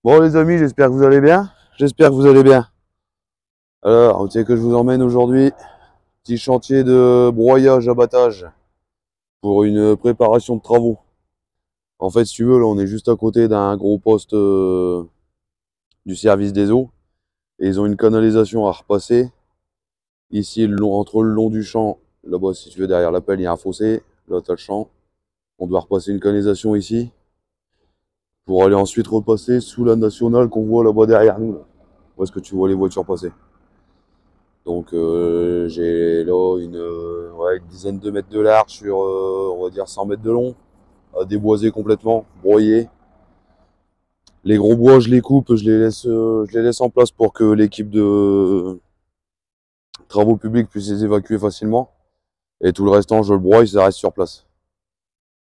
Bon les amis, j'espère que vous allez bien. J'espère que vous allez bien. Alors, vous savez que je vous emmène aujourd'hui, petit chantier de broyage, abattage pour une préparation de travaux. En fait, si tu veux, là on est juste à côté d'un gros poste du service des eaux. Et ils ont une canalisation à repasser. Ici, entre le long du champ, là-bas si tu veux, derrière la pelle, il y a un fossé. Là, tu as le champ. On doit repasser une canalisation ici. Pour aller ensuite repasser sous la nationale qu'on voit là-bas derrière nous. Là. Où est-ce que tu vois les voitures passer? Donc j'ai là une dizaine de mètres de large sur on va dire 100 mètres de long, à déboiser complètement, broyer. Les gros bois je les coupe, je les laisse en place pour que l'équipe de travaux publics puisse les évacuer facilement. Et tout le restant je le broye, ça reste sur place.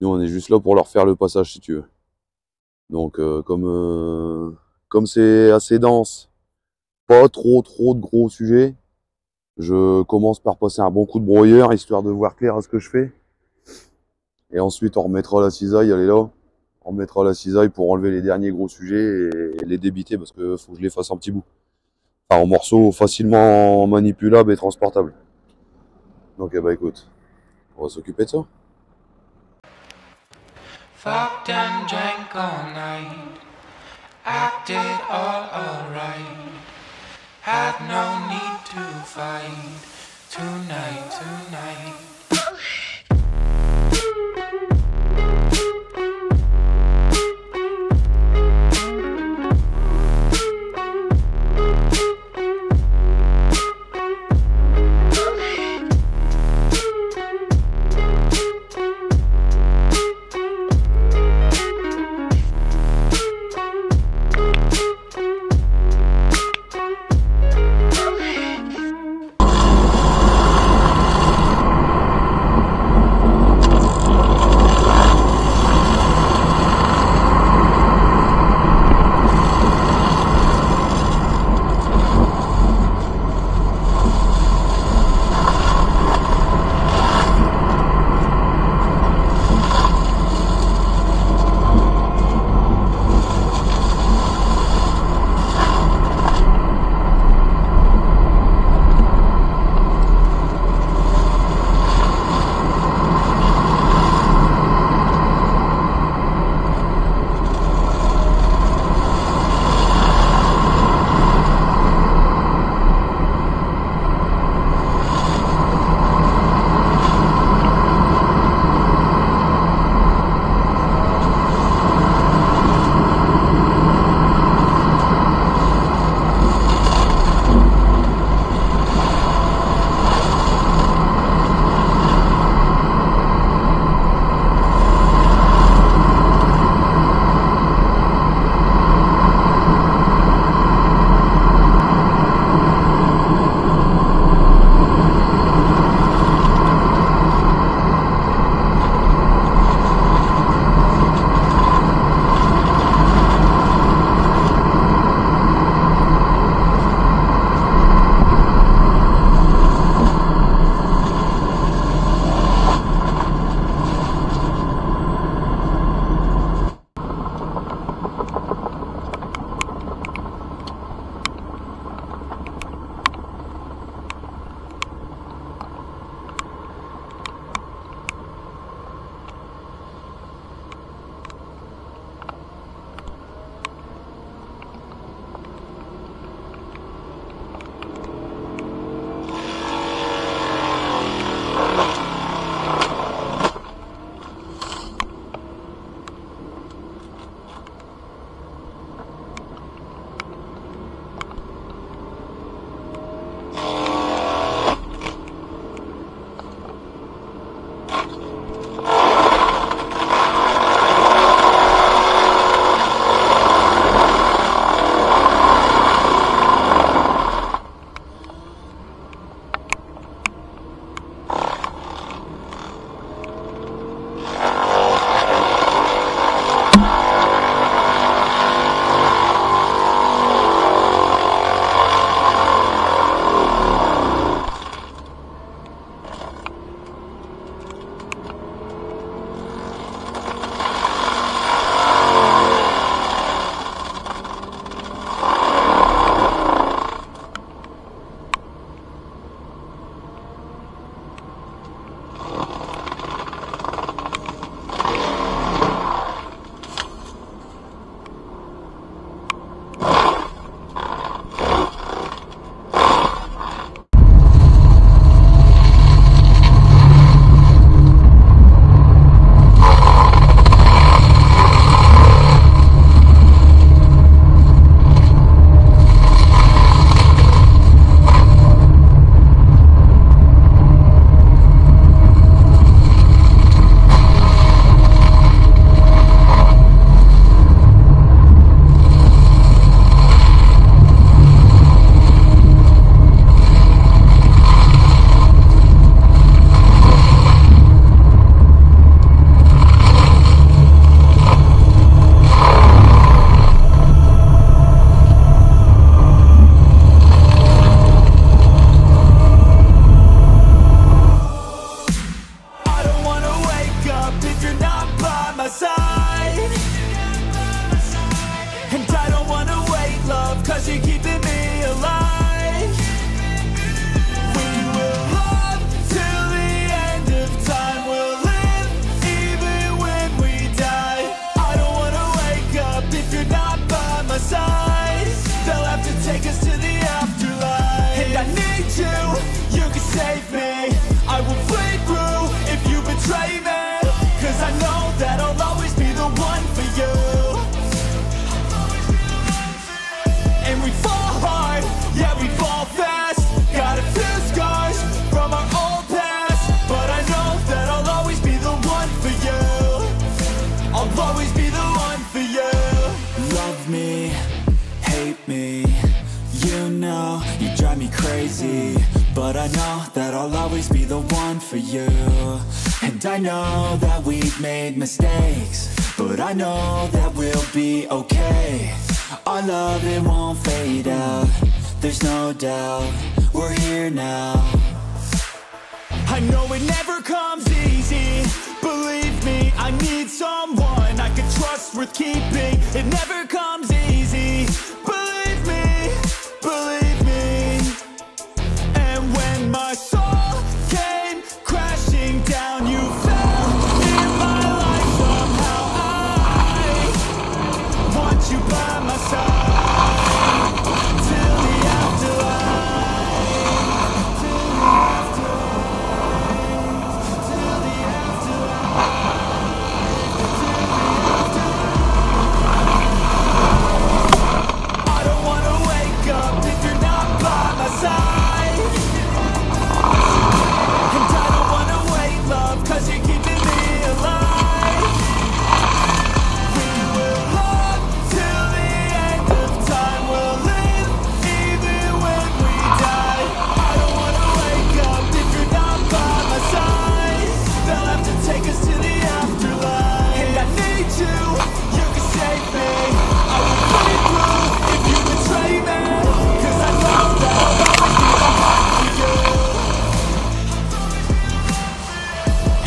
Nous on est juste là pour leur faire le passage si tu veux. Donc comme c'est assez dense, pas trop de gros sujets. Je commence par passer un bon coup de broyeur, histoire de voir clair à ce que je fais. Et ensuite, on remettra la cisaille, elle est là. On remettra la cisaille pour enlever les derniers gros sujets et les débiter parce que faut que je les fasse en petits bouts. Enfin, en morceaux facilement manipulables et transportables. Donc, eh ben, écoute, on va s'occuper de ça. Fucked and drank all night, acted all alright. Had no need to fight tonight. You know, you drive me crazy, but I know that I'll always be the one for you. And I know that we've made mistakes, but I know that we'll be okay. Our love, it won't fade out, there's no doubt, we're here now. I know it never comes easy, believe me, I need someone I can trust, worth keeping. It never comes easy, believe me, believe me. And when my soul came crashing down, you fell in my life somehow. I want you by my side till the afterlife, till the afterlife, till the afterlife. I don't wanna wake up if you're not by my side, and I don't wanna wait, love, 'cause you're keeping me alive. We will love till the end of time, we'll live even when we die. I don't wanna wake up if you're not by my side, they'll have to take us to the afterlife. And I need you, you can save me, I will put it through if you betray me, 'cause I know that I'll always be the one for you.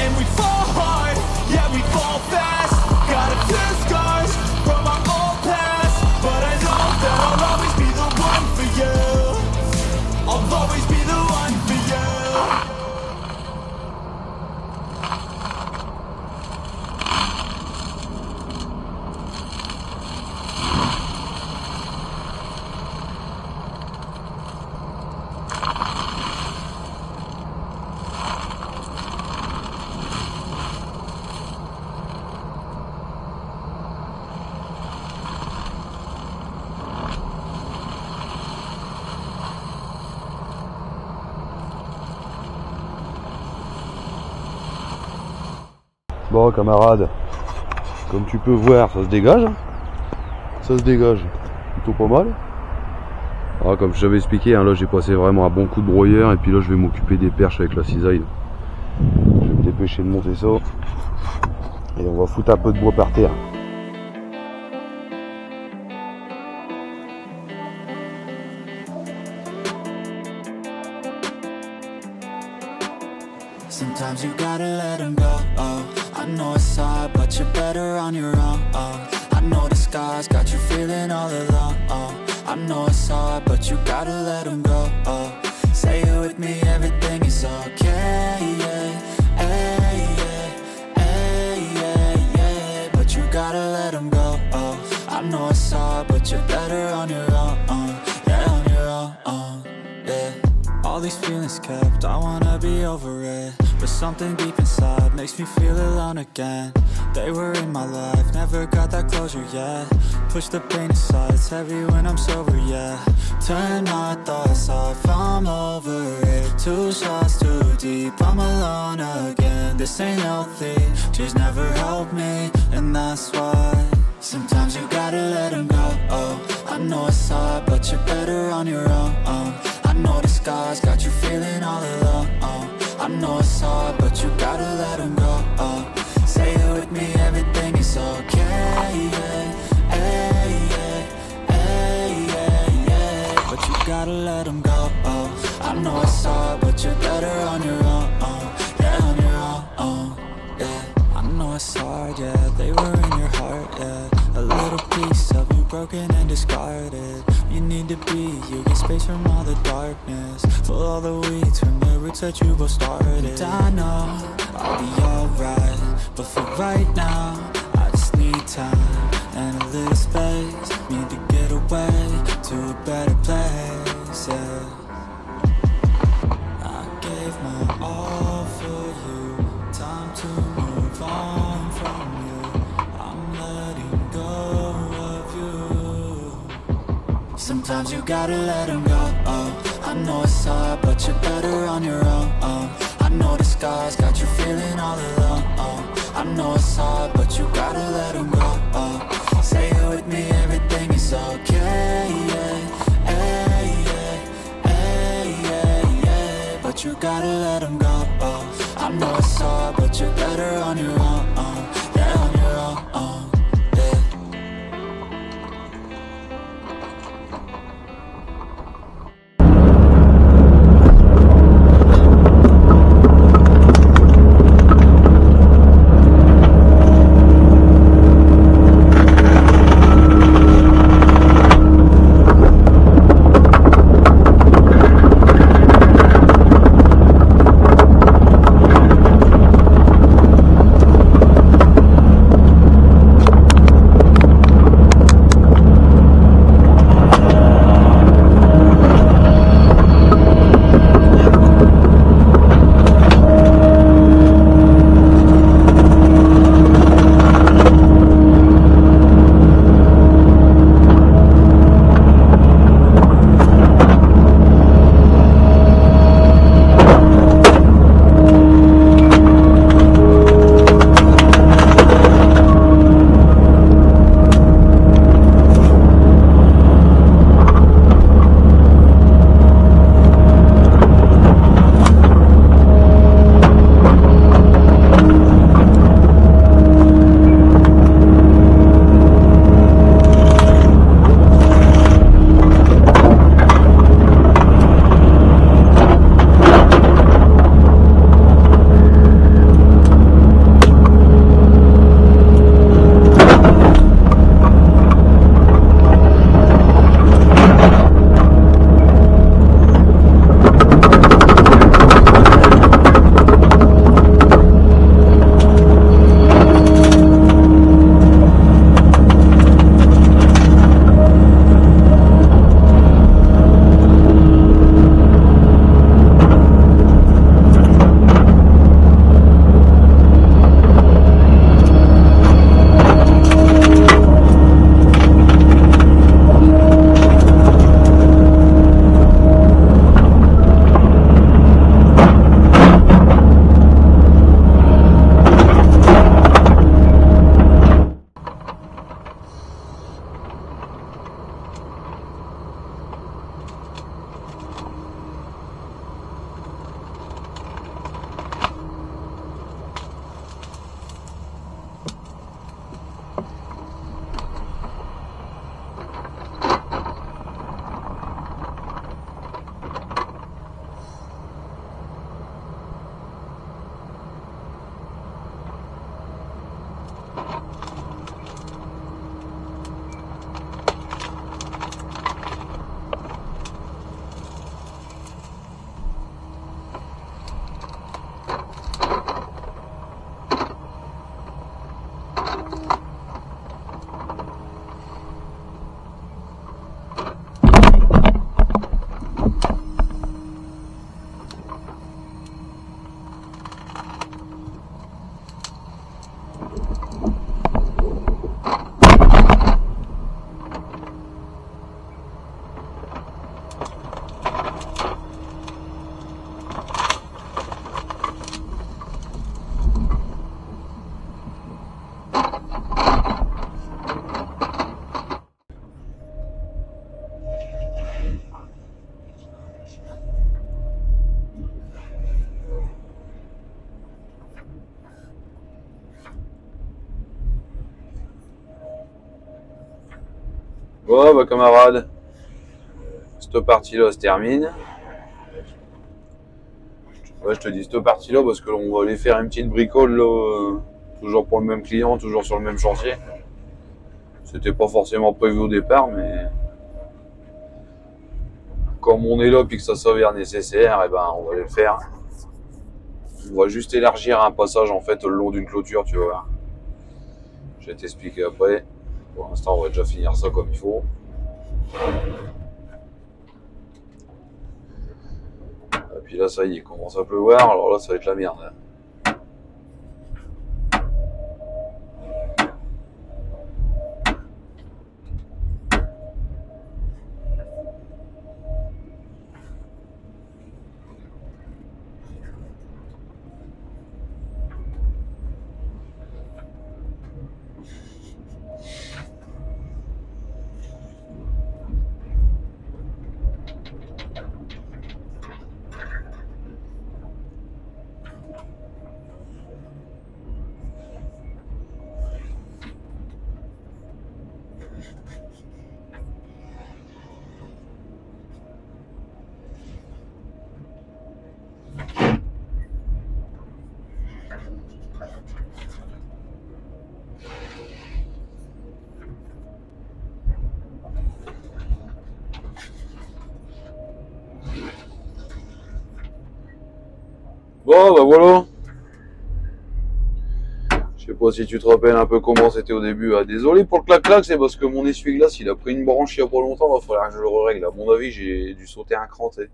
And we fall hard, yeah we fall fast, got a few scars from our old past, but I know that I'll always be the one for you, I'll always be the one for you. Bon camarade, comme tu peux voir, ça se dégage. Ça se dégage plutôt pas mal. Ah, comme je t'avais expliqué, hein, là j'ai passé vraiment un bon coup de broyeur, et puis là je vais m'occuper des perches avec la cisaille. Je vais me dépêcher de monter ça. Et on va foutre un peu de bois par terre. Sometimes you gotta let them go, oh. I know it's hard, but you're better on your own, oh. I know the sky's got you feeling all alone, oh. I know it's hard, but you gotta let them go, oh. Say it with me, everything is okay, yeah. Hey, yeah, hey, yeah, yeah. But you gotta let them go, oh. I know it's hard, but you're better on your own, yeah, on your own, yeah. All these feelings kept, I wanna be over it, but something deep inside makes me feel alone again. They were in my life, never got that closure yet. Push the pain aside, it's heavy when I'm sober, yeah. Turn my thoughts off, I'm over it. 2 shots too deep, I'm alone again. This ain't healthy, tears never help me, and that's why sometimes you gotta let them go, oh. I know it's hard, but you're better on your own, I know the sky's got you feeling all alone, I know it's hard, but you gotta let them go, say it with me, everything is okay, yeah. Hey, yeah, hey, yeah, yeah. But you gotta let them go, I know it's hard, but you're better on your own, yeah, on your own, yeah. I know it's hard, yeah, they were in your heart, yeah. A little piece of you broken and discarded. You need to be, you get space from all the darkness. Pull all the weeds from the roots that you both started. And I know I'll be alright, but for right now I just need time and a little space. Need to get away to a better place, yeah. I gave my all for you, time to move on from you. I'm letting go of you. Sometimes you gotta let them go, I know it's hard, but you're better on your own, I know the sky's got you feeling all alone, I know it's hard, but you gotta let them go, say it with me, everything is okay, yeah. Hey, but you gotta let them go. I know it's hard, but you're better on your own. Yeah, on your own. Yeah. Bon bah camarade, cette partie-là se termine. Ouais, je te dis cette partie-là parce que on va aller faire une petite bricole là, toujours pour le même client, toujours sur le même chantier. C'était pas forcément prévu au départ, mais comme on est là et que ça s'avère nécessaire, et ben on va aller le faire. On va juste élargir un passage en fait le long d'une clôture, tu vois. Je vais t'expliquer après. Pour l'instant, on va déjà finir ça comme il faut. Et puis là, ça y est, il commence à pleuvoir, alors là, ça va être la merde. Bon, bah voilà. Je sais pas si tu te rappelles un peu comment c'était au début. Ah, désolé pour le clac-clac, c'est parce que mon essuie-glace, il a pris une branche il y a pas longtemps. Il va falloir que je le règle. À mon avis, j'ai dû sauter un cran, tu sais.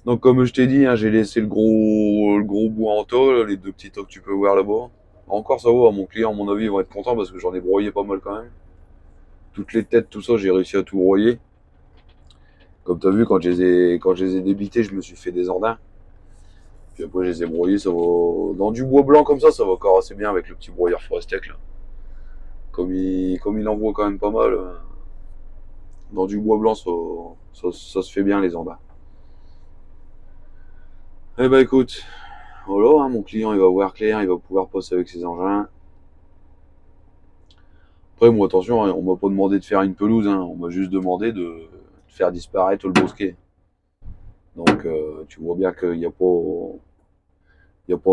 Donc, comme je t'ai dit, hein, j'ai laissé le gros bout en tôle, les deux petits tas que tu peux voir là-bas. Encore, ça va, mon client, à mon avis, va être content parce que j'en ai broyé pas mal quand même. Toutes les têtes, tout ça, j'ai réussi à tout broyer. Comme tu as vu, quand je les ai débités, je me suis fait des ordins. Puis après, je les ai broyés, ça va. Dans du bois blanc comme ça va encore assez bien avec le petit broyeur Forestec là. Comme il envoie quand même pas mal, dans du bois blanc, ça se fait bien les ordins. Eh ben écoute, voilà, hein, mon client il va voir clair, il va pouvoir passer avec ses engins. Après, moi, attention, hein, on m'a pas demandé de faire une pelouse, hein, on m'a juste demandé de faire disparaître le bosquet. Donc, tu vois bien qu'il n'y a pas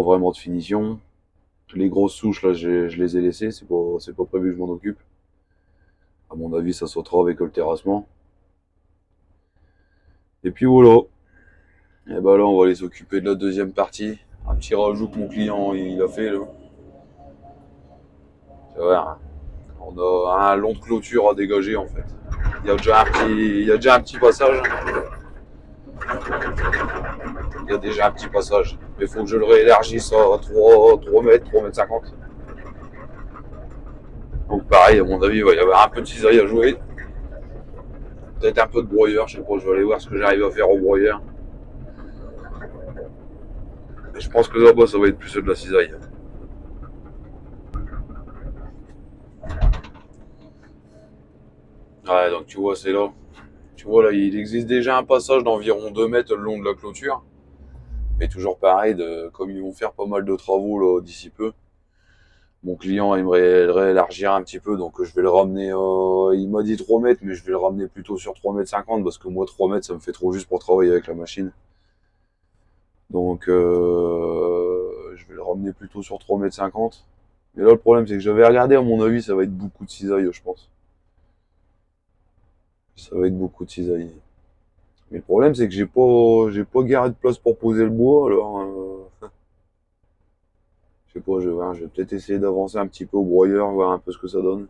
vraiment de finition. Les grosses souches, là, je les ai laissées, c'est pas prévu que je m'en occupe. À mon avis, ça sautera avec le terrassement. Et puis voilà. Et ben là, on va aller s'occuper de la deuxième partie. Un petit rajout que mon client il a fait là. Tu vois, hein, on a un long de clôture à dégager en fait. Il y a déjà un petit passage. Il y a déjà un petit passage. Mais il faut que je le réélargisse à 3 mètres, 3 mètres 50. Donc pareil, à mon avis, il va y avoir un peu de cisaille à jouer. Peut-être un peu de broyeur, je sais pas, je vais aller voir ce que j'arrive à faire au broyeur. Et je pense que là-bas, ça va être plus de la cisaille. Ouais, donc tu vois, c'est là. Tu vois, là, il existe déjà un passage d'environ 2 mètres le long de la clôture. Mais toujours pareil, comme ils vont faire pas mal de travaux là d'ici peu, mon client aimerait le réélargir un petit peu, donc je vais le ramener, il m'a dit 3 mètres, mais je vais le ramener plutôt sur 3 mètres 50, parce que moi 3 mètres ça me fait trop juste pour travailler avec la machine. Donc je vais le ramener plutôt sur 3 mètres 50. Et là le problème c'est que j'avais regardé, à mon avis ça va être beaucoup de cisaille je pense. Ça va être beaucoup de cisaille. Mais le problème c'est que j'ai pas garé de place pour poser le bois, alors je sais pas, je vais peut-être essayer d'avancer un petit peu au broyeur, voir un peu ce que ça donne.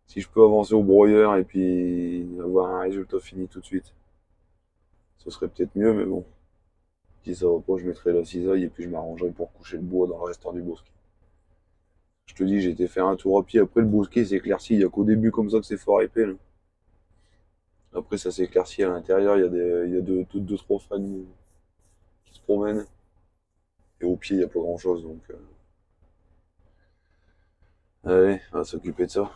Si je peux avancer au broyeur et puis avoir un résultat fini tout de suite, ce serait peut-être mieux, mais bon. Si ça va pas, je mettrai la cisaille et puis je m'arrangerai pour coucher le bois dans le restant du bosquet. Je te dis, j'ai été faire un tour à pied, après le bosquet s'éclaircit, il n'y a qu'au début comme ça que c'est fort épais. Là. Après ça s'éclaircit à l'intérieur, il y a deux, trois familles qui se promènent. Et au pied, il n'y a pas grand chose, donc... Allez, on va s'occuper de ça.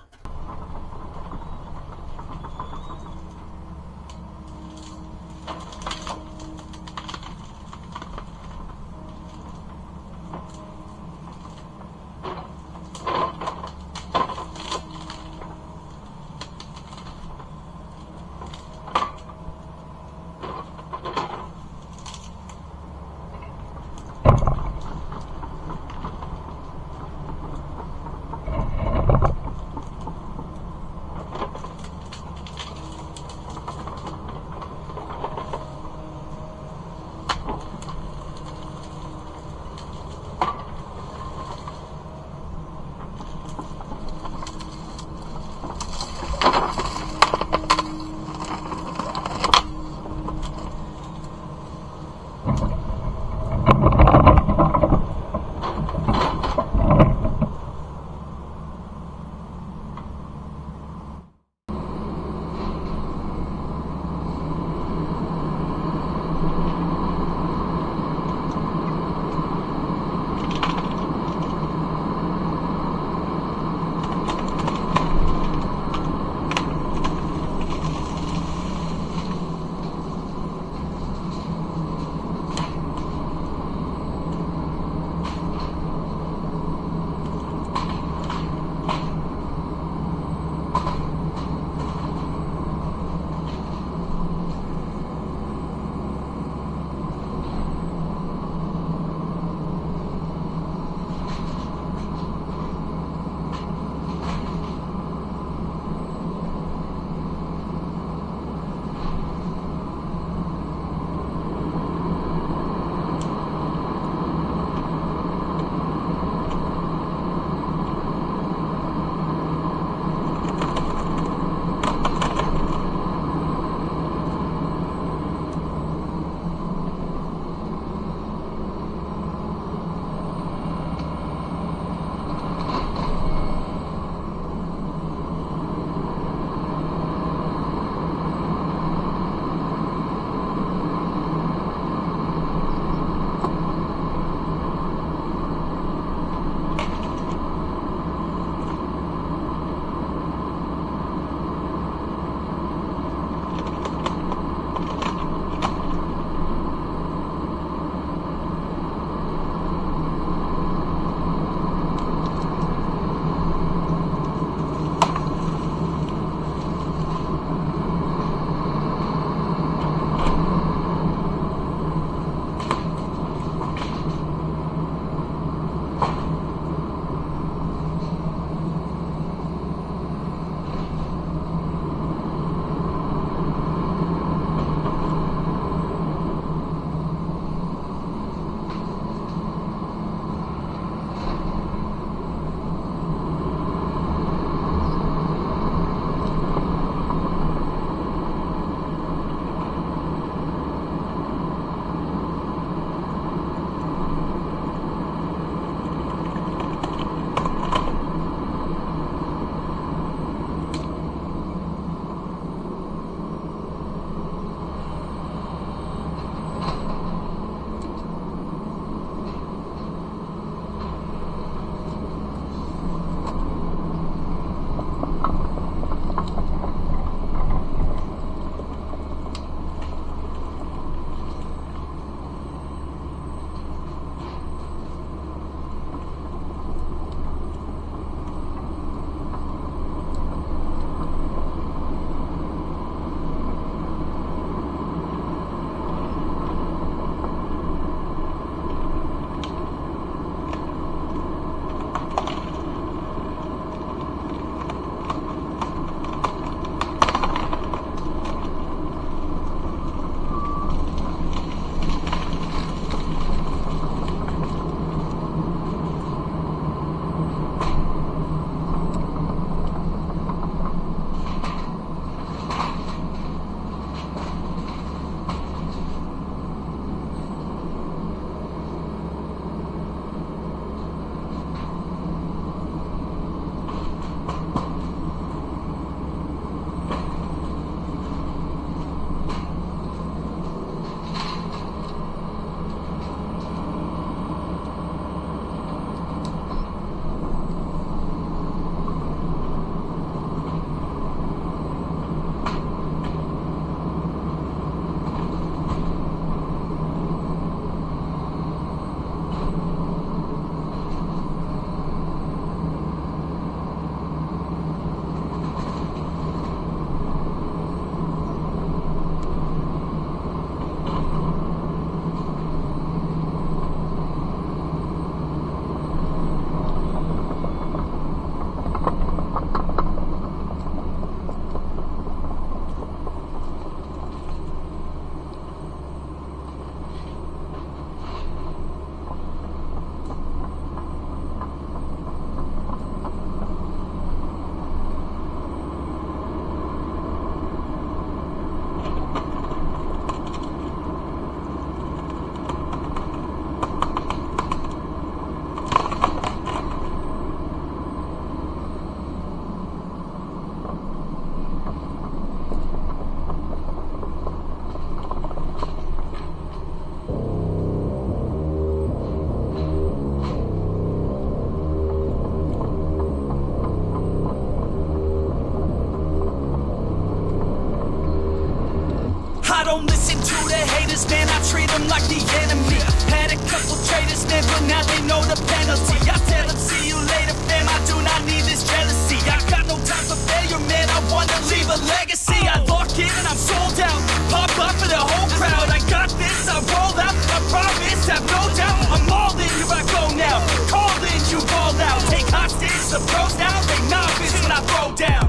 don't listen to the haters, man, I treat them like the enemy. Had a couple traitors, man, but now they know the penalty. I tell them, see you later, fam, I do not need this jealousy. I got no time for failure, man, I wanna leave a legacy. I lock in and I'm sold out, pop up for the whole crowd. I got this, I roll out, I promise, have no doubt. I'm all in, here I go now, call in, you ball out. Take hostage, the pros now, they novice when I throw down.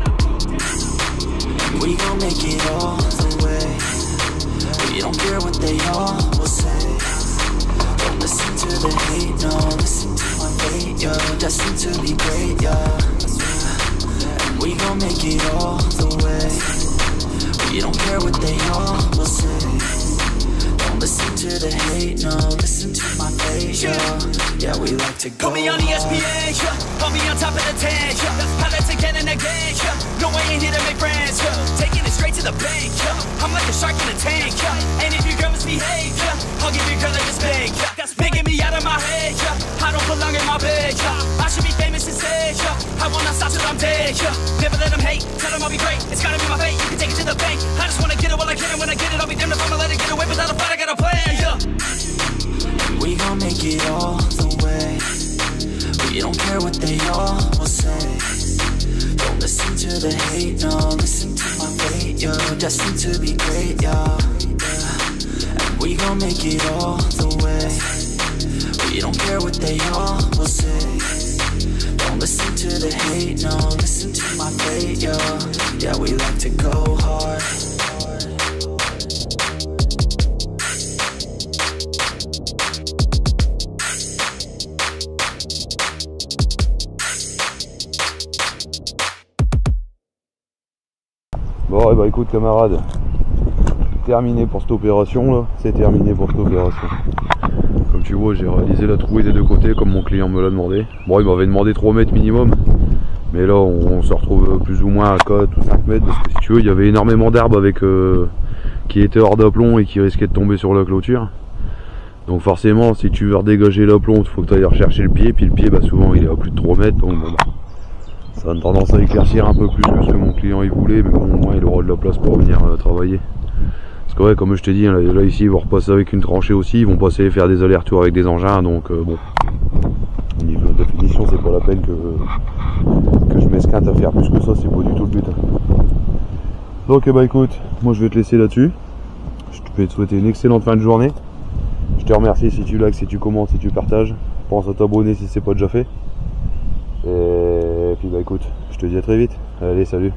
We gon' make it all the way. We don't care what they all will say. Don't listen to the hate, no, listen to my fate, yo. Destined to be great, yeah. We gon' make it all the way. We don't care what they all will say. Don't listen to the hate, no, listen to my fate, yo. Yeah, we like to go. Put me on ESPN, yeah. Put me on top of the 10, yeah. Pilots again and again, yeah. No, I ain't here to make friends, yeah. Taking it straight to the bank, yeah. I'm like a shark in a tank, yeah. And if your girl misbehave, yeah, I'll give your girl like a spank, yeah. That's making me out of my head, yeah. I don't belong in my bed, yeah. I should be famous instead, yeah. I will not stop till I'm dead, yeah. Never let them hate, tell them I'll be great. It's gotta be my fate, you can take it to the bank. I just wanna get it while I can, and when I get it, I'll be damned if I'ma let it get away without a fight. I got a plan, yeah. We gon' make it all the way. We don't care what they all will say. Don't listen to the hate, no, listen to my fate, yo. Destined to be great, yeah. And we gon' make it all the way. We don't care what they all will say. Don't listen to the hate, no, listen to my fate, yo. Yeah, we like to go hard. Bon, bah écoute camarade, terminé pour cette opération là, c'est terminé pour cette opération. Comme tu vois, j'ai réalisé la trouée des deux côtés comme mon client me l'a demandé. Bon, il m'avait demandé 3 mètres minimum, mais là on se retrouve plus ou moins à 4 ou 5 mètres parce que si tu veux, il y avait énormément d'arbres avec qui étaient hors d'aplomb et qui risquaient de tomber sur la clôture. Donc forcément, si tu veux redégager l'aplomb, il faut que tu ailles rechercher le pied, puis le pied, bah souvent il est à plus de 3 mètres, donc bon, bah, ça a une tendance à éclaircir un peu plus que ce que mon client il voulait, mais bon, au moins il aura de la place pour venir travailler. Parce que ouais, comme je t'ai dit, là ici ils vont repasser avec une tranchée aussi, ils vont passer faire des allers-retours avec des engins, donc bon, au niveau de la finition c'est pas la peine que je m'esquinte à faire plus que ça, c'est pas du tout le but. Donc bah écoute, moi je vais te laisser là-dessus, je vais te souhaiter une excellente fin de journée, je te remercie si tu likes, si tu commentes, si tu partages, pense à t'abonner si c'est pas déjà fait. Et puis bah écoute, je te dis à très vite. Allez, salut.